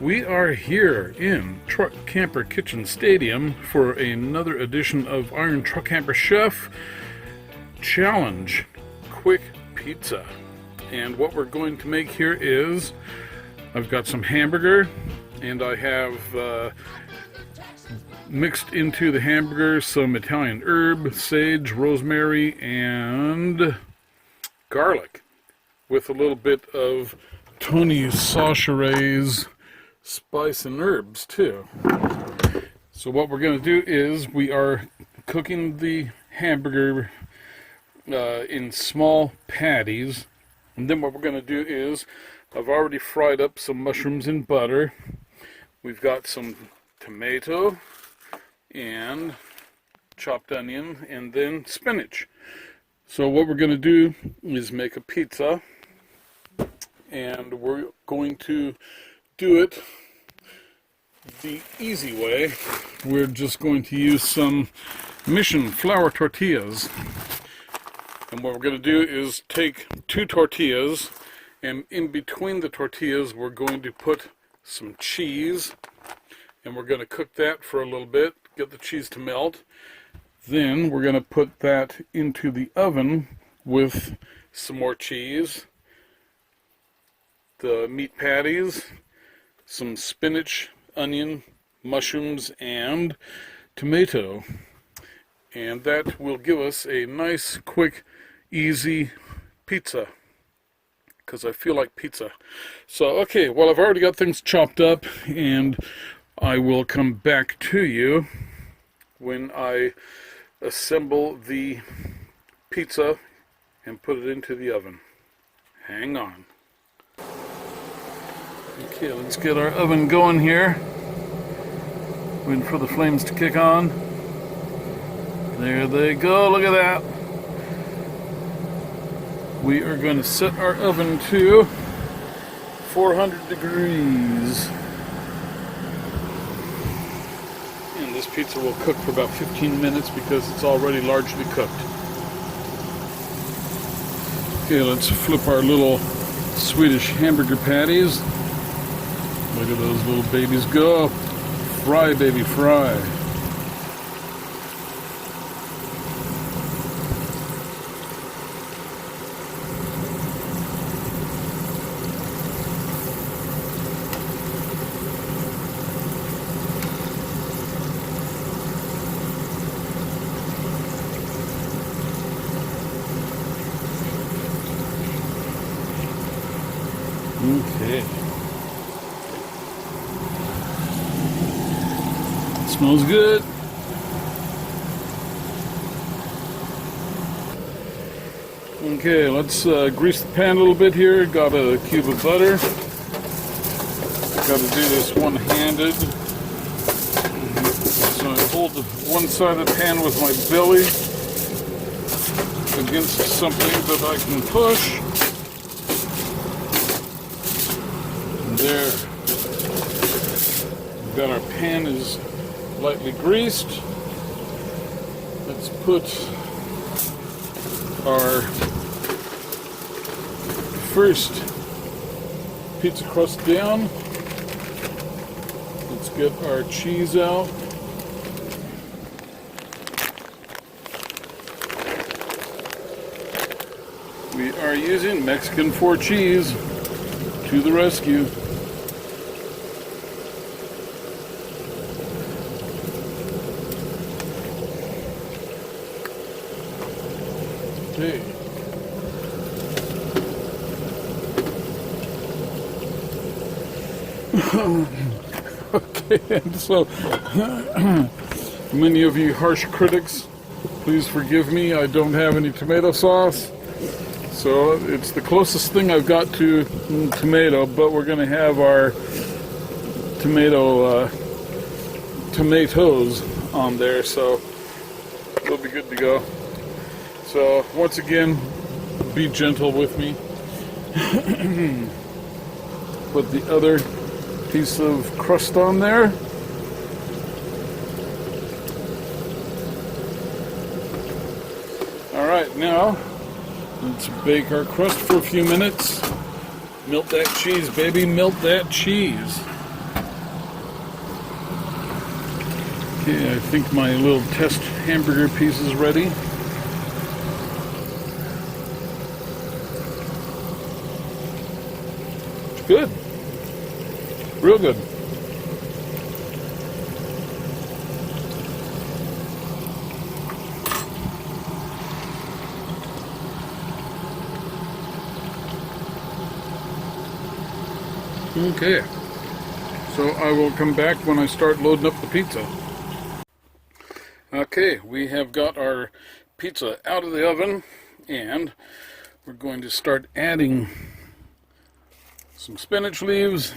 We are here in Truck Camper Kitchen Stadium for another edition of Iron Truck Camper Chef Challenge Quick Pizza. And what we're going to make here is, I've got some hamburger, and I have mixed into the hamburger some Italian herb, sage, rosemary, and garlic, with a little bit of Tony Saucheret's spice and herbs too. So what we're going to do is we are cooking the hamburger in small patties, and then what we're going to do is I've already fried up some mushrooms in butter. We've got some tomato and chopped onion and then spinach. So what we're going to do is make a pizza, and we're going to do it the easy way. We're just going to use some Mission flour tortillas, and what we're going to do is take 2 tortillas, and in between the tortillas we're going to put some cheese, and we're going to cook that for a little bit, get the cheese to melt. Then we're going to put that into the oven with some more cheese, the meat patties, some spinach, onion, mushrooms, and tomato. And that will give us a nice, quick, easy pizza, because I feel like pizza. So, okay, well, I've already got things chopped up, and I will come back to you when I assemble the pizza and put it into the oven. Hang on. Okay, let's get our oven going here. Waiting for the flames to kick on. There they go, look at that. We are going to set our oven to 400 degrees. And this pizza will cook for about 15 minutes because it's already largely cooked. Okay, let's flip our little Swedish hamburger patties. Look at those little babies go. Fry, baby, fry. Okay. Smells good. Okay, let's grease the pan a little bit here. Got a cube of butter. Got to do this one-handed. So I hold one side of the pan with my belly against something that I can push. And there. We've got our pan is lightly greased. Let's put our first pizza crust down. Let's get our cheese out. We are using Mexican 4 cheese to the rescue. Okay. Okay, and so many of you harsh critics, please forgive me, I don't have any tomato sauce, so it's the closest thing I've got to tomato, but we're going to have our tomatoes on there, so we'll be good to go. So once again, be gentle with me. Put the other piece of crust on there. Alright, now let's bake our crust for a few minutes. Melt that cheese, baby, melt that cheese. Okay, I think my little test hamburger piece is ready. It's good. Real good. Okay, so I will come back when I start loading up the pizza. Okay, we have got our pizza out of the oven, and we're going to start adding some spinach leaves.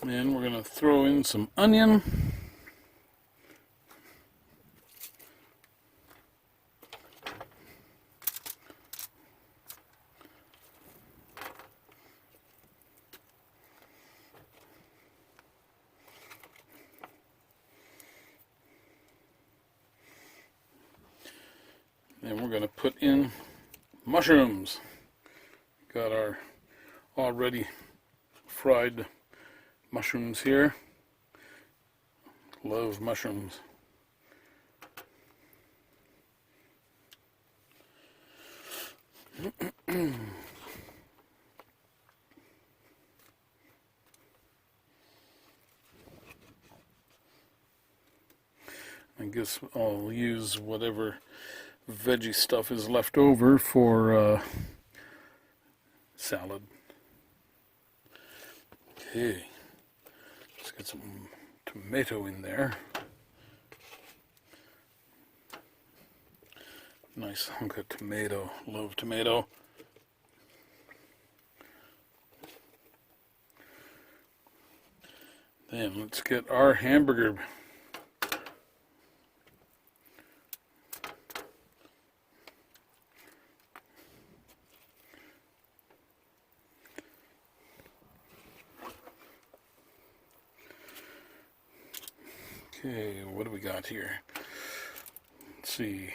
And we're going to throw in some onion. And we're going to put in mushrooms. Got our already fried mushrooms here. Love mushrooms. I guess I'll use whatever veggie stuff is left over for salad. Okay, let's get some tomato in there. Nice hunk of tomato. Love tomato. Then let's get our hamburger. Okay, what do we got here? Let's see.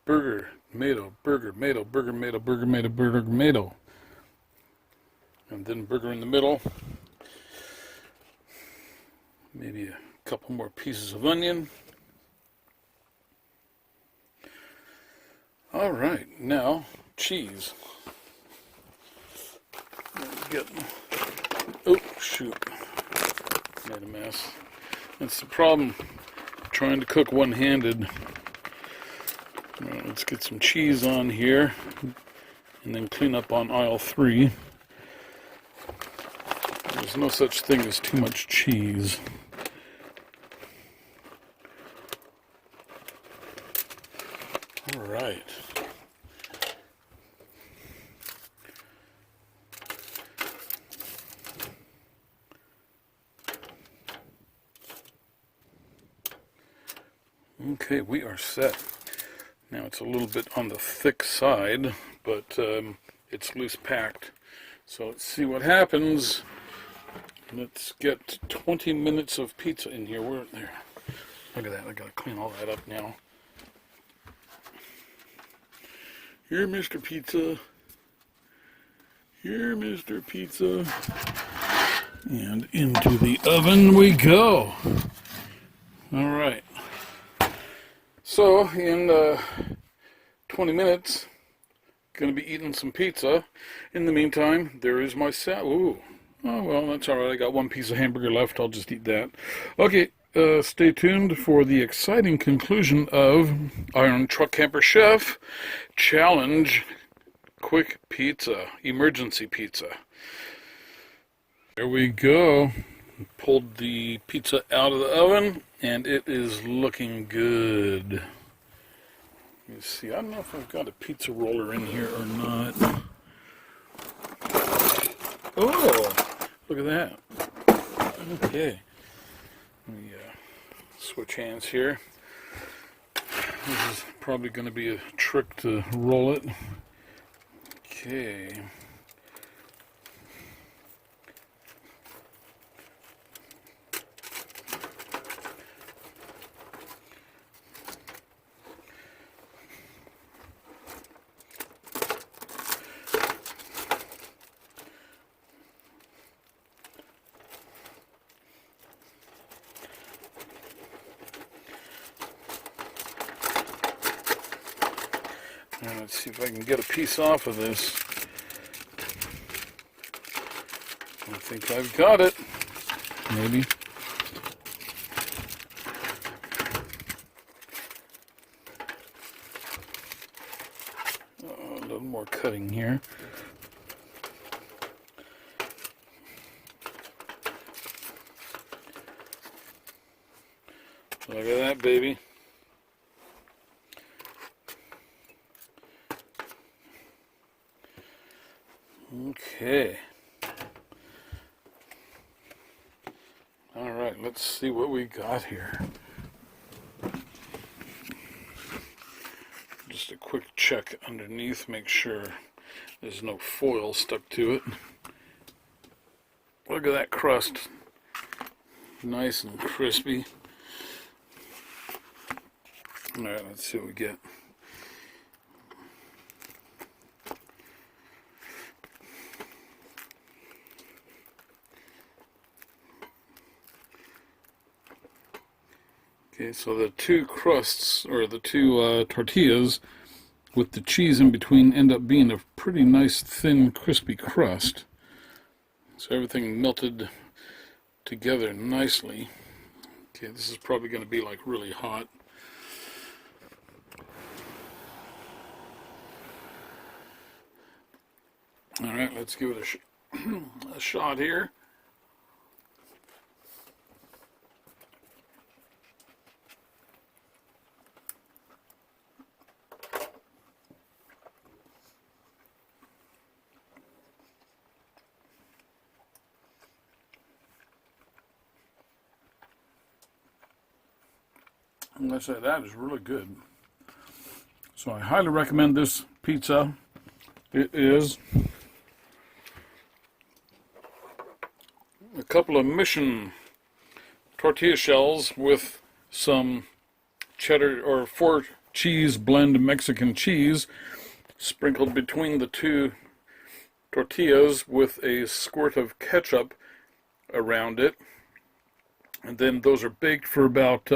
Burger, tomato, burger, tomato, burger, tomato, burger, tomato, burger, tomato. And then burger in the middle. Maybe a couple more pieces of onion. All right, now cheese. Oh, shoot. Made a mess. That's the problem, trying to cook one-handed. Let's get some cheese on here, and then clean up on aisle 3. There's no such thing as too much cheese. All right. Okay, we are set. Now it's a little bit on the thick side, but it's loose packed. So let's see what happens. Let's get 20 minutes of pizza in here. We're there. Look at that. I gotta clean all that up now. Here, Mr. Pizza. Here, Mr. Pizza. And into the oven we go. All right. So in 20 minutes, going to be eating some pizza. In the meantime, there is my salad. Ooh. Oh, well, that's all right. I got one piece of hamburger left. I'll just eat that. Okay, stay tuned for the exciting conclusion of Iron Truck Camper Chef Challenge Quick Pizza, Emergency Pizza. There we go. Pulled the pizza out of the oven, and it is looking good. Let me see. I don't know if I've got a pizza roller in here or not. Oh, look at that. Okay. Let me switch hands here. This is probably going to be a trick to roll it. Okay. And let's see if I can get a piece off of this. I think I've got it. Maybe. Oh, a little more cutting here. Look at that, baby. Okay. All right, let's see what we got here. Just a quick check underneath, make sure there's no foil stuck to it. Look at that crust. Nice and crispy. All right, let's see what we get. Okay, so the two crusts, or the two tortillas with the cheese in between, end up being a pretty nice, thin, crispy crust. So everything melted together nicely. Okay, this is probably going to be like really hot. All right, let's give it a shot here. I'm going to say that is really good. So I highly recommend this pizza. It is a couple of Mission tortilla shells with some cheddar or 4 cheese blend Mexican cheese sprinkled between the two tortillas with a squirt of ketchup around it. And then those are baked for about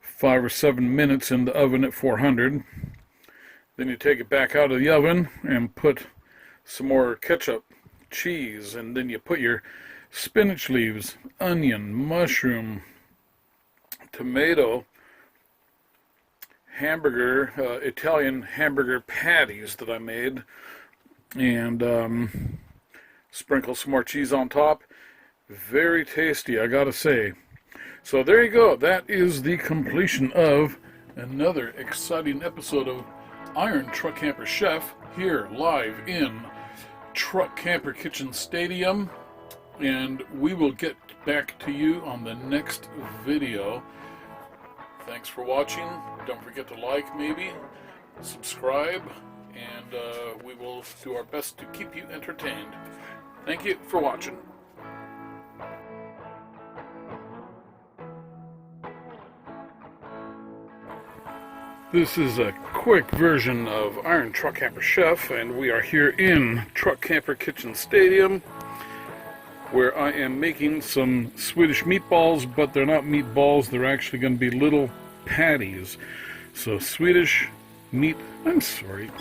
5 or 7 minutes in the oven at 400. Then you take it back out of the oven and put some more ketchup, cheese, and then you put your spinach leaves, onion, mushroom, tomato, hamburger, Italian hamburger patties that I made, and sprinkle some more cheese on top. Very tasty, I gotta say. So there you go. That is the completion of another exciting episode of Iron Truck Camper Chef here live in Truck Camper Kitchen Stadium, and we will get back to you on the next video. Thanks for watching. Don't forget to like, maybe subscribe, and we will do our best to keep you entertained. Thank you for watching. This is a quick version of Iron Truck Camper Chef, and we are here in Truck Camper Kitchen Stadium, where I am making some Swedish meatballs, but they're not meatballs, they're actually going to be little patties. So Swedish meat, I'm sorry.